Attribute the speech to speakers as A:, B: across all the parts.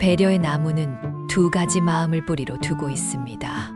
A: 배려의 나무는 두 가지 마음을 뿌리로 두고 있습니다.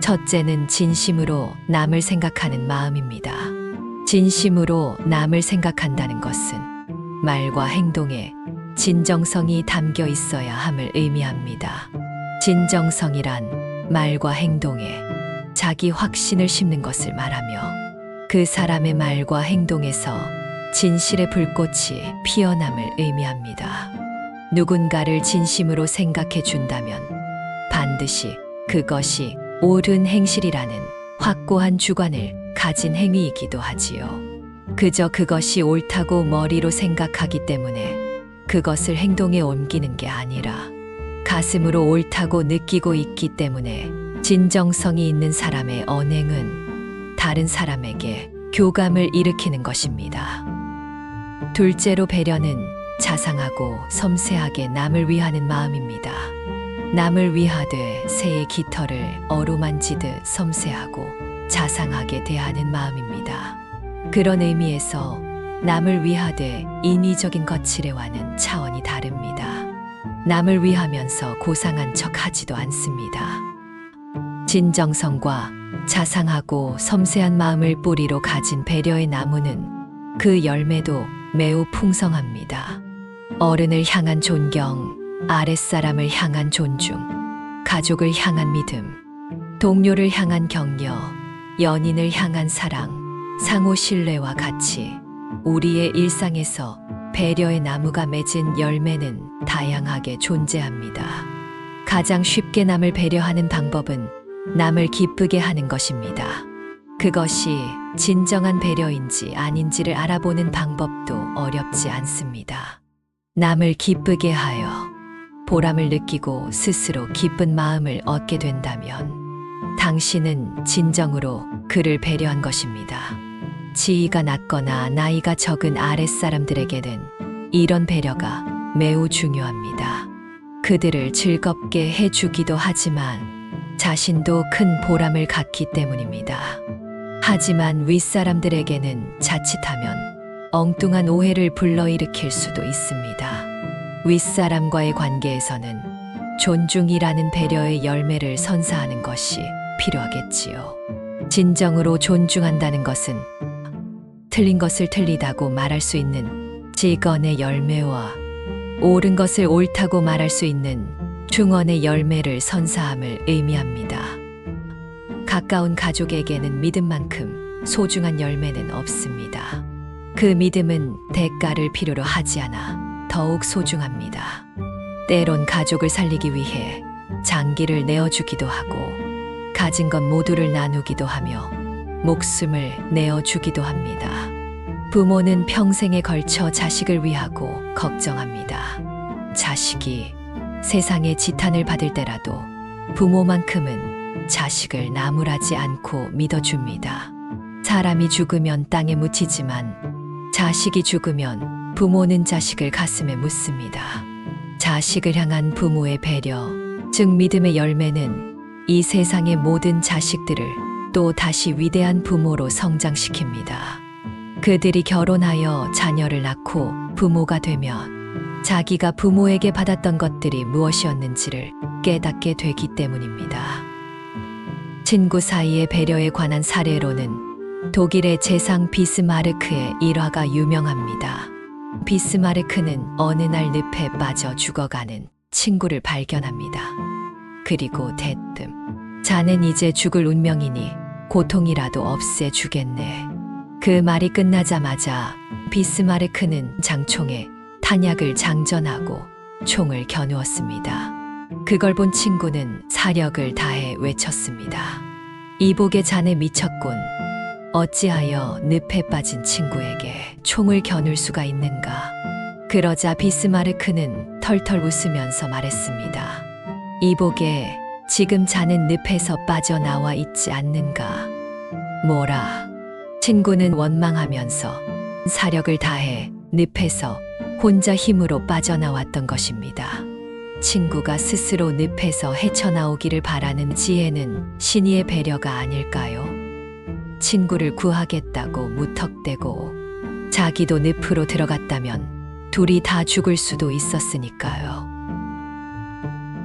A: 첫째는 진심으로 남을 생각하는 마음입니다. 진심으로 남을 생각한다는 것은 말과 행동에 진정성이 담겨 있어야 함을 의미합니다. 진정성이란 말과 행동에 자기 확신을 심는 것을 말하며 그 사람의 말과 행동에서 진실의 불꽃이 피어남을 의미합니다. 누군가를 진심으로 생각해 준다면 반드시 그것이 옳은 행실이라는 확고한 주관을 가진 행위이기도 하지요. 그저 그것이 옳다고 머리로 생각하기 때문에 그것을 행동에 옮기는 게 아니라 가슴으로 옳다고 느끼고 있기 때문에 진정성이 있는 사람의 언행은 다른 사람에게 교감을 일으키는 것입니다. 둘째로 배려는 자상하고 섬세하게 남을 위하는 마음입니다. 남을 위하되 새의 깃털을 어루만지듯 섬세하고 자상하게 대하는 마음입니다. 그런 의미에서 남을 위하되 인위적인 거칠애와는 차원이 다릅니다. 남을 위하면서 고상한 척 하지도 않습니다. 진정성과 자상하고 섬세한 마음을 뿌리로 가진 배려의 나무는 그 열매도 매우 풍성합니다. 어른을 향한 존경, 아랫사람을 향한 존중, 가족을 향한 믿음, 동료를 향한 격려, 연인을 향한 사랑, 상호 신뢰와 같이 우리의 일상에서 배려의 나무가 맺은 열매는 다양하게 존재합니다. 가장 쉽게 남을 배려하는 방법은 남을 기쁘게 하는 것입니다. 그것이 진정한 배려인지 아닌지를 알아보는 방법도 어렵지 않습니다. 남을 기쁘게 하여 보람을 느끼고 스스로 기쁜 마음을 얻게 된다면 당신은 진정으로 그를 배려한 것입니다. 지위가 낮거나 나이가 적은 아랫사람들에게는 이런 배려가 매우 중요합니다. 그들을 즐겁게 해주기도 하지만 자신도 큰 보람을 갖기 때문입니다. 하지만 윗사람들에게는 자칫하면 엉뚱한 오해를 불러일으킬 수도 있습니다. 윗사람과의 관계에서는 존중이라는 배려의 열매를 선사하는 것이 필요하겠지요. 진정으로 존중한다는 것은 틀린 것을 틀리다고 말할 수 있는 직언의 열매와 옳은 것을 옳다고 말할 수 있는 중언의 열매를 선사함을 의미합니다. 가까운 가족에게는 믿음만큼 소중한 열매는 없습니다. 그 믿음은 대가를 필요로 하지 않아 더욱 소중합니다. 때론 가족을 살리기 위해 장기를 내어주기도 하고 가진 것 모두를 나누기도 하며 목숨을 내어주기도 합니다. 부모는 평생에 걸쳐 자식을 위하고 걱정합니다. 자식이 세상에 지탄을 받을 때라도 부모만큼은 자식을 나무라지 않고 믿어줍니다. 사람이 죽으면 땅에 묻히지만 자식이 죽으면 부모는 자식을 가슴에 묻습니다. 자식을 향한 부모의 배려, 즉 믿음의 열매는 이 세상의 모든 자식들을 또 다시 위대한 부모로 성장시킵니다. 그들이 결혼하여 자녀를 낳고 부모가 되면 자기가 부모에게 받았던 것들이 무엇이었는지를 깨닫게 되기 때문입니다. 친구 사이의 배려에 관한 사례로는 독일의 재상 비스마르크의 일화가 유명합니다. 비스마르크는 어느 날 늪에 빠져 죽어가는 친구를 발견합니다. 그리고 대뜸 자넨 이제 죽을 운명이니 고통이라도 없애주겠네. 그 말이 끝나자마자 비스마르크는 장총에 탄약을 장전하고 총을 겨누었습니다. 그걸 본 친구는 사력을 다해 외쳤습니다. 이복의 자네 미쳤군. 어찌하여 늪에 빠진 친구에게 총을 겨눌 수가 있는가. 그러자 비스마르크는 털털 웃으면서 말했습니다. 이복에 지금 자넨 늪에서 빠져나와 있지 않는가. 뭐라. 친구는 원망하면서 사력을 다해 늪에서 혼자 힘으로 빠져나왔던 것입니다. 친구가 스스로 늪에서 헤쳐나오기를 바라는 지혜는 신의의 배려가 아닐까요? 친구를 구하겠다고 무턱대고 자기도 늪으로 들어갔다면 둘이 다 죽을 수도 있었으니까요.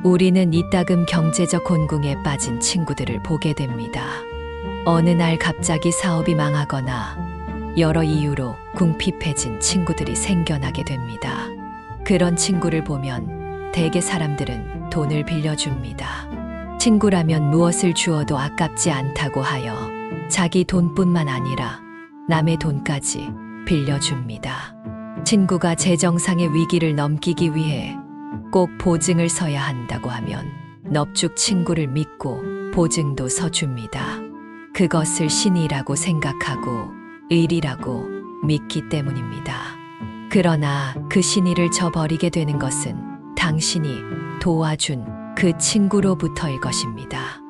A: 우리는 이따금 경제적 곤궁에 빠진 친구들을 보게 됩니다. 어느 날 갑자기 사업이 망하거나 여러 이유로 궁핍해진 친구들이 생겨나게 됩니다. 그런 친구를 보면 대개 사람들은 돈을 빌려줍니다. 친구라면 무엇을 주어도 아깝지 않다고 하여 자기 돈뿐만 아니라 남의 돈까지 빌려줍니다. 친구가 재정상의 위기를 넘기기 위해 꼭 보증을 서야 한다고 하면 넙죽 친구를 믿고 보증도 서줍니다. 그것을 신이라고 생각하고 의리라고 믿기 때문입니다. 그러나 그 신의를 저버리게 되는 것은 당신이 도와준 그 친구로부터일 것입니다.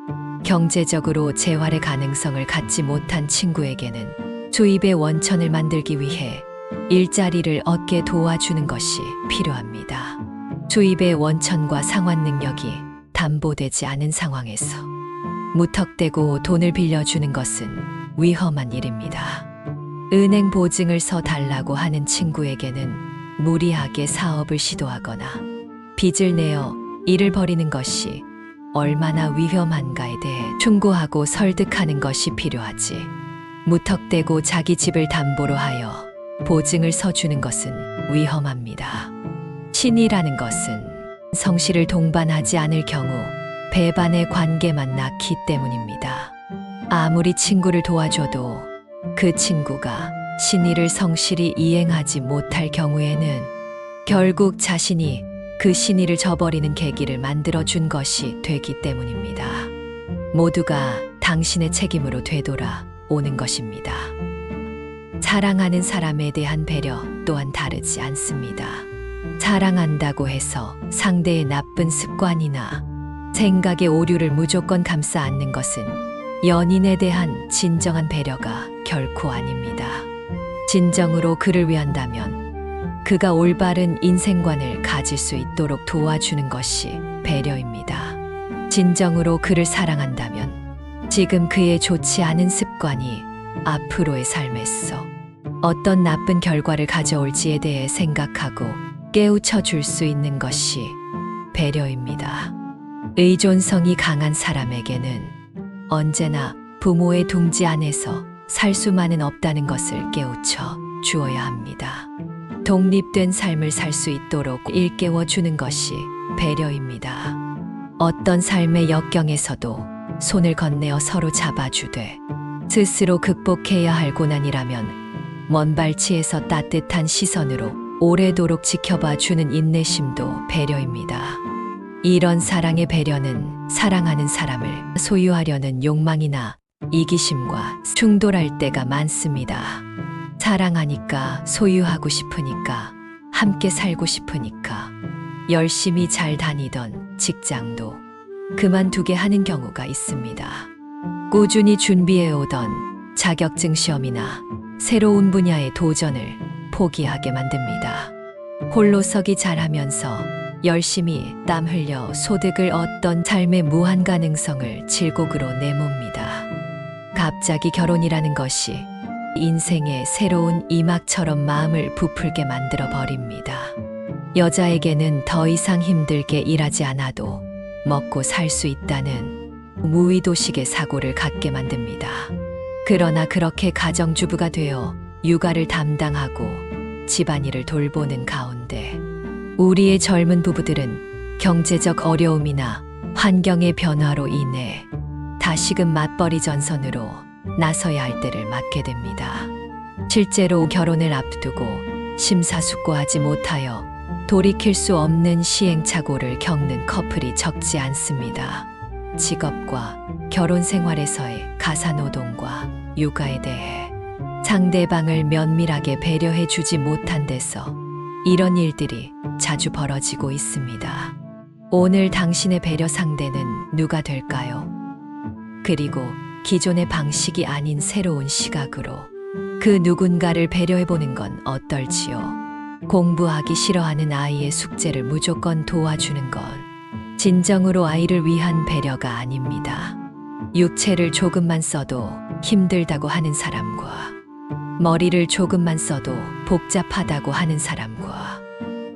A: 경제적으로 재활의 가능성을 갖지 못한 친구에게는 수입의 원천을 만들기 위해 일자리를 얻게 도와주는 것이 필요합니다. 수입의 원천과 상환 능력이 담보되지 않은 상황에서 무턱대고 돈을 빌려주는 것은 위험한 일입니다. 은행 보증을 서달라고 하는 친구에게는 무리하게 사업을 시도하거나 빚을 내어 일을 벌이는 것이 얼마나 위험한가에 대해 충고하고 설득하는 것이 필요하지. 무턱대고 자기 집을 담보로 하여 보증을 서주는 것은 위험합니다. 신이라는 것은 성실을 동반하지 않을 경우 배반의 관계만 낳기 때문입니다. 아무리 친구를 도와줘도 그 친구가 신의를 성실히 이행하지 못할 경우에는 결국 자신이 그 신의를 저버리는 계기를 만들어준 것이 되기 때문입니다. 모두가 당신의 책임으로 되돌아 오는 것입니다. 사랑하는 사람에 대한 배려 또한 다르지 않습니다. 사랑한다고 해서 상대의 나쁜 습관이나 생각의 오류를 무조건 감싸 안는 것은 연인에 대한 진정한 배려가 결코 아닙니다. 진정으로 그를 위한다면 그가 올바른 인생관을 가질 수 있도록 도와주는 것이 배려입니다. 진정으로 그를 사랑한다면 지금 그의 좋지 않은 습관이 앞으로의 삶에서 어떤 나쁜 결과를 가져올지에 대해 생각하고 깨우쳐 줄 수 있는 것이 배려입니다. 의존성이 강한 사람에게는 언제나 부모의 둥지 안에서 살 수만은 없다는 것을 깨우쳐 주어야 합니다. 독립된 삶을 살 수 있도록 일깨워 주는 것이 배려입니다. 어떤 삶의 역경에서도 손을 건네어 서로 잡아주되 스스로 극복해야 할 고난이라면 먼 발치에서 따뜻한 시선으로 오래도록 지켜봐 주는 인내심도 배려입니다. 이런 사랑의 배려는 사랑하는 사람을 소유하려는 욕망이나 이기심과 충돌할 때가 많습니다. 사랑하니까, 소유하고 싶으니까, 함께 살고 싶으니까 열심히 잘 다니던 직장도 그만두게 하는 경우가 있습니다. 꾸준히 준비해오던 자격증 시험이나 새로운 분야의 도전을 포기하게 만듭니다. 홀로서기 잘하면서 열심히 땀 흘려 소득을 얻던 삶의 무한 가능성을 질곡으로 내멉니다. 갑자기 결혼이라는 것이 인생의 새로운 이막처럼 마음을 부풀게 만들어 버립니다. 여자에게는 더 이상 힘들게 일하지 않아도 먹고 살 수 있다는 무의도식의 사고를 갖게 만듭니다. 그러나 그렇게 가정주부가 되어 육아를 담당하고 집안일을 돌보는 가운데 우리의 젊은 부부들은 경제적 어려움이나 환경의 변화로 인해 다시금 맞벌이 전선으로 나서야 할 때를 맞게 됩니다. 실제로 결혼을 앞두고 심사숙고하지 못하여 돌이킬 수 없는 시행착오를 겪는 커플이 적지 않습니다. 직업과 결혼 생활에서의 가사노동과 육아에 대해 상대방을 면밀하게 배려해 주지 못한 데서 이런 일들이 자주 벌어지고 있습니다. 오늘 당신의 배려 상대는 누가 될까요? 그리고 기존의 방식이 아닌 새로운 시각으로 그 누군가를 배려해보는 건 어떨지요? 공부하기 싫어하는 아이의 숙제를 무조건 도와주는 건 진정으로 아이를 위한 배려가 아닙니다. 육체를 조금만 써도 힘들다고 하는 사람과 머리를 조금만 써도 복잡하다고 하는 사람과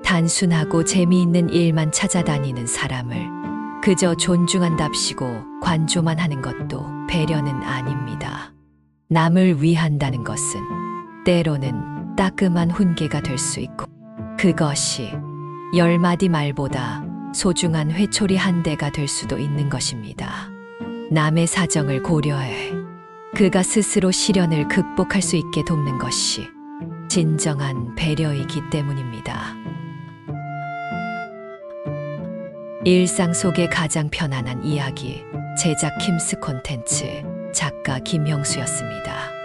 A: 단순하고 재미있는 일만 찾아다니는 사람을 그저 존중한답시고 관조만 하는 것도 배려는 아닙니다. 남을 위한다는 것은 때로는 따끔한 훈계가 될 수 있고 그것이 10마디 말보다 소중한 회초리 한 대가 될 수도 있는 것입니다. 남의 사정을 고려해 그가 스스로 시련을 극복할 수 있게 돕는 것이 진정한 배려이기 때문입니다. 일상 속의 가장 편안한 이야기, 제작 킴스 콘텐츠, 작가 김형수였습니다.